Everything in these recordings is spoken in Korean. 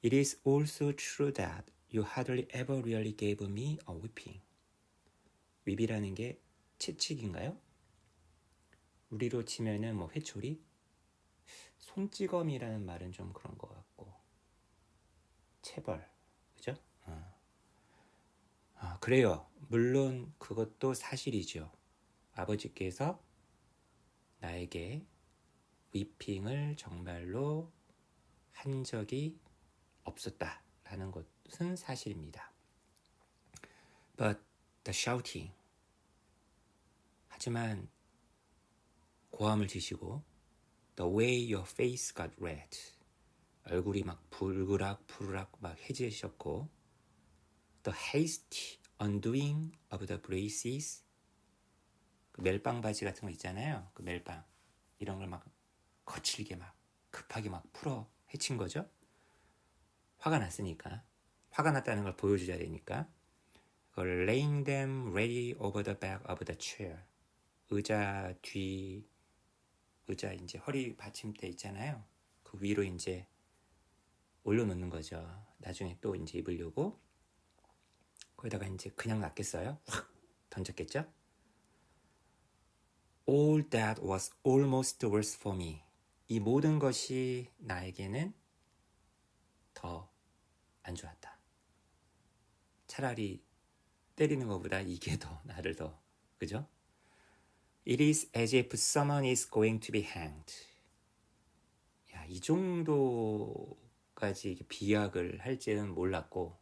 It is also true that you hardly ever really gave me a whipping. whip이라는 게 채찍인가요? 우리로 치면은 뭐 회초리? 손찌검이라는 말은 좀 그런 것 같고 체벌, 그죠? 그래요. 물론 그것도 사실이죠. 아버지께서 나에게 위핑을 정말로 한 적이 없었다라는 것은 사실입니다. But the shouting. 하지만 고함을 지시고 the way your face got red. 얼굴이 막 붉으락 막 해지셨고 the hasty undoing of the braces. 그 멜빵 바지 같은 거 있잖아요. 그 멜빵. 이런 걸 막 거칠게 막 급하게 막 풀어 헤친 거죠. 화가 났으니까. 화가 났다는 걸 보여줘야 되니까. 그걸 laying them ready over the back of the chair. 의자 뒤, 의자 이제 허리 받침대 있잖아요. 그 위로 이제 올려놓는 거죠. 나중에 또 이제 입으려고. 거기다가 이제 그냥 놨겠어요? 확 던졌겠죠? All that was almost worse for me. 이 모든 것이 나에게는 더 안 좋았다. 차라리 때리는 것보다 이게 더 나를 더, 그죠? It is as if someone is going to be hanged. 야, 이 정도까지 비약을 할지는 몰랐고,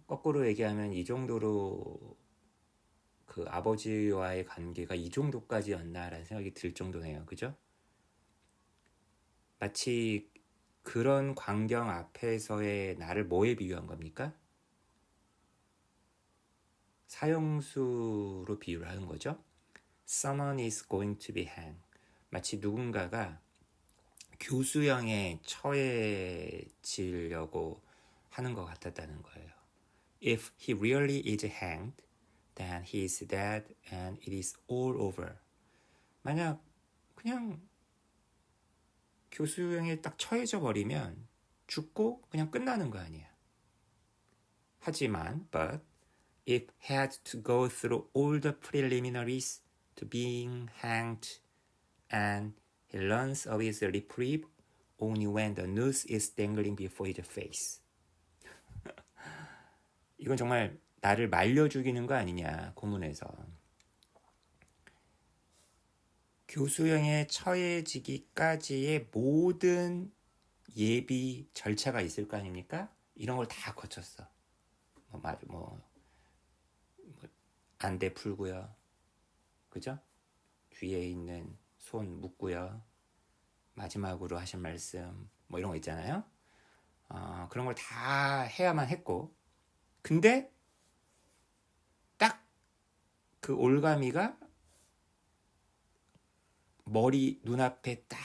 거꾸로 얘기하면 이 정도로 그 아버지와의 관계가 이 정도까지였나라는 생각이 들 정도네요. 그죠? 마치 그런 광경 앞에서의 나를 뭐에 비유한 겁니까? 사형수로 비유를 하는 거죠. Someone is going to be hanged. 마치 누군가가 교수형에 처해지려고 하는 것 같았다는 거예요. If he really is hanged, then he is dead and it is all over. 만약 그냥 교수형에 딱 처해져 버리면 죽고 그냥 끝나는 거 아니야. 하지만, but if had to go through all the preliminaries to being hanged and he learns of his reprieve only when the noose is dangling before his face. 이건 정말 나를 말려 죽이는 거 아니냐, 고문에서. 교수형에 처해지기까지의 모든 예비 절차가 있을 거 아닙니까? 이런 걸 다 거쳤어. 안대 풀고요. 그죠? 뒤에 있는 손 묶고요. 마지막으로 하신 말씀, 뭐 이런 거 있잖아요. 그런 걸 다 해야만 했고, 근데 딱 그 올가미가 머리 눈앞에 딱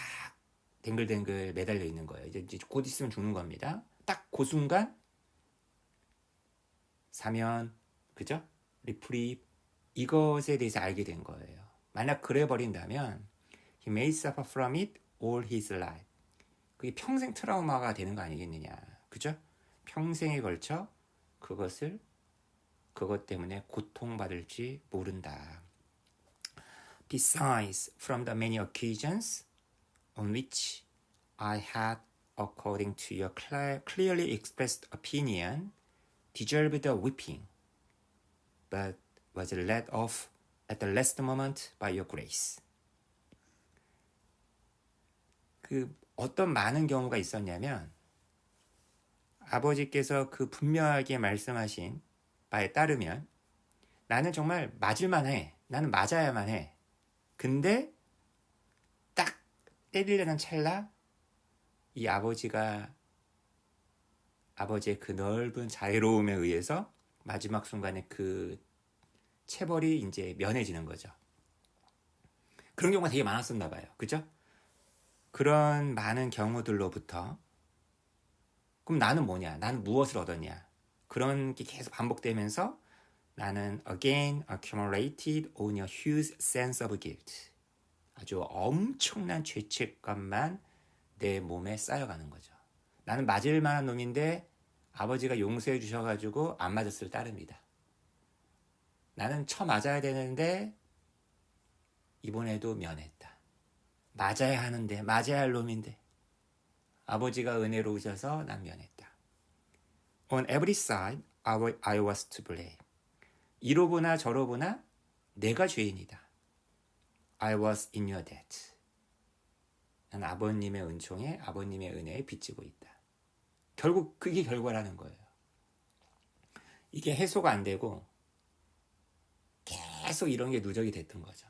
댕글댕글 매달려 있는 거예요. 이제 곧 있으면 죽는 겁니다. 딱 그 순간 사면, 그죠? 리프립, 이것에 대해서 알게 된 거예요. 만약 그래 버린다면 he may suffer from it all his life. 그게 평생 트라우마가 되는 거 아니겠느냐, 그죠? 평생에 걸쳐 그것 때문에 고통받을지 모른다. Besides, from the many occasions on which I had, according to your clearly expressed opinion, deserved a whipping, but was let off at the last moment by your grace. 그 어떤 많은 경우가 있었냐면 아버지께서 그 분명하게 말씀하신 바에 따르면 나는 정말 맞을만 해. 나는 맞아야만 해. 근데 딱 때리려는 찰나 이 아버지의 그 넓은 자애로움에 의해서 마지막 순간에 그 체벌이 이제 면해지는 거죠. 그런 경우가 되게 많았었나 봐요. 그죠? 그런 많은 경우들로부터 그럼 나는 뭐냐? 나는 무엇을 얻었냐? 그런 게 계속 반복되면서 나는 again accumulated on a huge sense of guilt. 아주 엄청난 죄책감만 내 몸에 쌓여가는 거죠. 나는 맞을 만한 놈인데 아버지가 용서해 주셔가지고 안 맞았을 따름이다. 나는 맞아야 되는데 이번에도 면했다. 맞아야 하는데, 맞아야 할 놈인데 아버지가 은혜로우셔서 난 면했다. On every side, I was to blame. 이로 보나 저로 보나 내가 죄인이다. I was in your debt. 난 아버님의 은총에, 아버님의 은혜에 빚지고 있다. 결국 그게 결과라는 거예요. 이게 해소가 안 되고 계속 이런 게 누적이 됐던 거죠.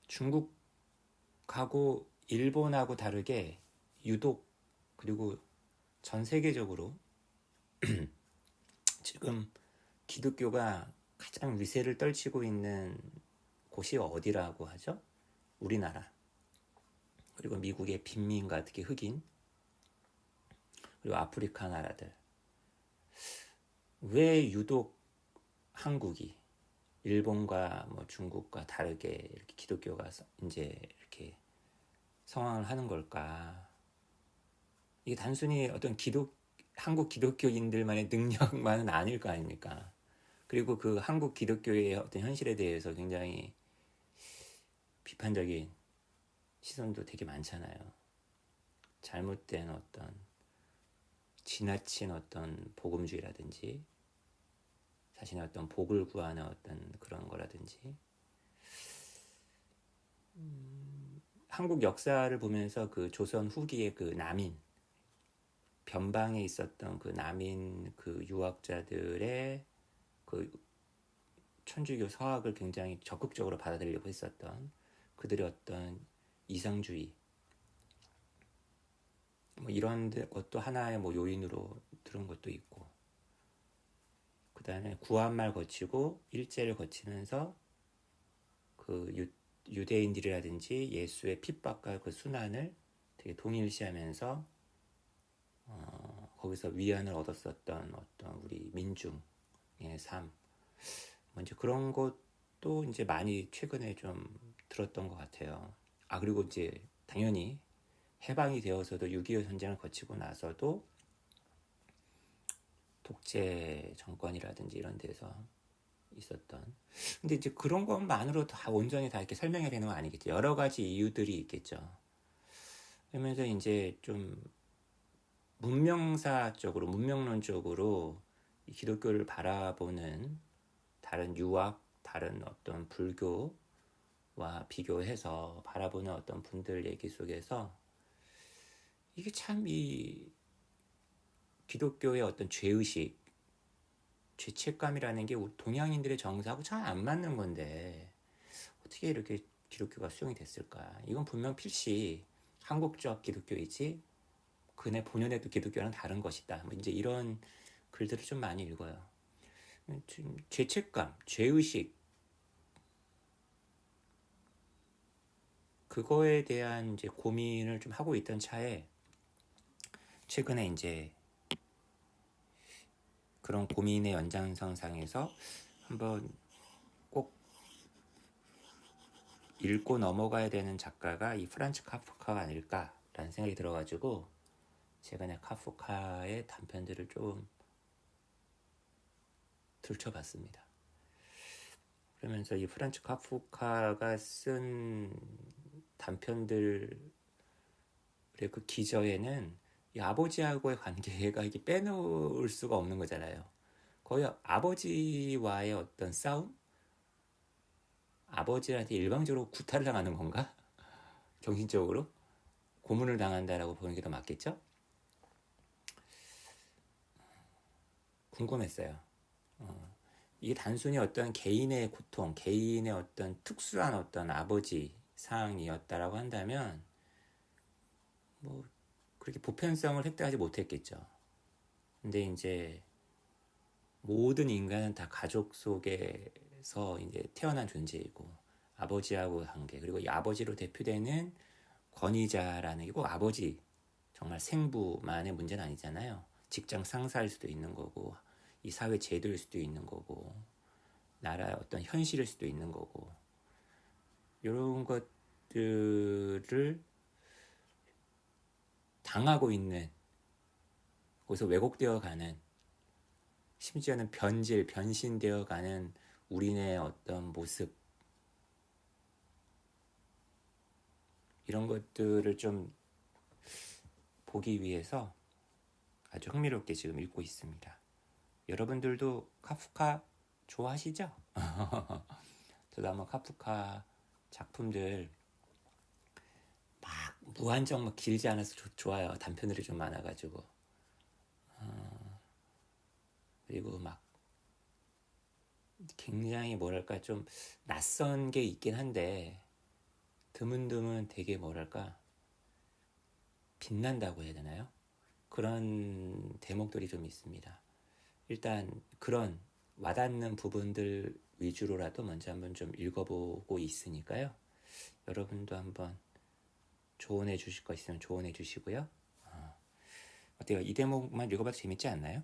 중국하고 일본하고 다르게 유독 그리고 전 세계적으로 지금 기독교가 가장 위세를 떨치고 있는 곳이 어디라고 하죠? 우리나라. 그리고 미국의 빈민가, 특히 흑인, 그리고 아프리카 나라들. 왜 유독 한국이 일본과 뭐 중국과 다르게 이렇게 기독교가 이제 이렇게 성황을 하는 걸까? 이게 단순히 어떤 한국 기독교인들만의 능력만은 아닐 거 아닙니까? 그리고 그 한국 기독교의 어떤 현실에 대해서 굉장히 비판적인 시선도 되게 많잖아요. 잘못된 어떤 지나친 어떤 복음주의라든지 자신의 어떤 복을 구하는 어떤 그런 거라든지 한국 역사를 보면서 그 조선 후기의 그 남인 변방에 있었던 그 남인 그 유학자들의 그 천주교 서학을 굉장히 적극적으로 받아들이려고 했었던 그들의 어떤 이상주의 뭐 이런 것도 하나의 뭐 요인으로 들은 것도 있고 그 다음에 구한말 거치고 일제를 거치면서 그 유대인들이라든지 예수의 핍박과 그 순환을 되게 동일시하면서 거기서 위안을 얻었었던 어떤 우리 민중의 삶 뭐 이제 그런 것도 이제 많이 최근에 좀 들었던 것 같아요. 그리고 이제 당연히 해방이 되어서도 6.25 전쟁을 거치고 나서도 독재 정권이라든지 이런 데서 있었던 근데 이제 그런 것만으로 다 온전히 다 이렇게 설명해야 되는 건 아니겠죠. 여러 가지 이유들이 있겠죠. 그러면서 이제 좀 문명론적으로 이 기독교를 바라보는 다른 유학, 다른 어떤 불교와 비교해서 바라보는 어떤 분들 얘기 속에서 이게 참 이 기독교의 어떤 죄의식, 죄책감이라는 게 동양인들의 정서하고 잘 안 맞는 건데 어떻게 이렇게 기독교가 수용이 됐을까? 이건 분명 필시 한국적 기독교이지 그네 본연의 기독교는 다른 것이다. 뭐 이제 이런 글들을 좀 많이 읽어요. 죄책감, 죄의식 그거에 대한 이제 고민을 좀 하고 있던 차에 최근에 이제 그런 고민의 연장선상에서 한번 꼭 읽고 넘어가야 되는 작가가 이 프란츠 카프카가 아닐까라는 생각이 들어가지고 최근에 카프카의 단편들을 좀 들춰봤습니다. 그러면서 이 프란츠 카프카가 쓴 단편들의 그 기저에는 이 아버지하고의 관계가 이게 빼놓을 수가 없는 거잖아요. 거의 아버지와의 어떤 싸움? 아버지한테 일방적으로 구타를 당하는 건가? 정신적으로? 고문을 당한다라고 보는 게 더 맞겠죠? 궁금했어요. 이게 단순히 어떤 개인의 고통, 개인의 어떤 특수한 어떤 아버지 상황이었다라고 한다면 뭐 그렇게 보편성을 획득하지 못했겠죠. 근데 이제 모든 인간은 다 가족 속에서 이제 태어난 존재이고 아버지하고 관계 그리고 이 아버지로 대표되는 권위자라는 게 꼭 아버지 정말 생부만의 문제는 아니잖아요. 직장 상사일 수도 있는 거고 이 사회 제도일 수도 있는 거고, 나라의 어떤 현실일 수도 있는 거고, 이런 것들을 당하고 있는, 거기서 왜곡되어 가는, 심지어는 변신되어 가는 우리네 어떤 모습, 이런 것들을 좀 보기 위해서 아주 흥미롭게 지금 읽고 있습니다. 여러분들도 카프카 좋아하시죠? 저도 아마 카프카 작품들 막 무한정 막 길지 않아서 좋아요. 단편들이 좀 많아가지고. 그리고 막 굉장히 뭐랄까 좀 낯선 게 있긴 한데 드문드문 되게 뭐랄까 빛난다고 해야 되나요? 그런 대목들이 좀 있습니다. 일단 그런 와닿는 부분들 위주로라도 먼저 한번 좀 읽어보고 있으니까요. 여러분도 한번 조언해 주실 거 있으면 조언해 주시고요. 어때요? 이 대목만 읽어봐도 재밌지 않나요?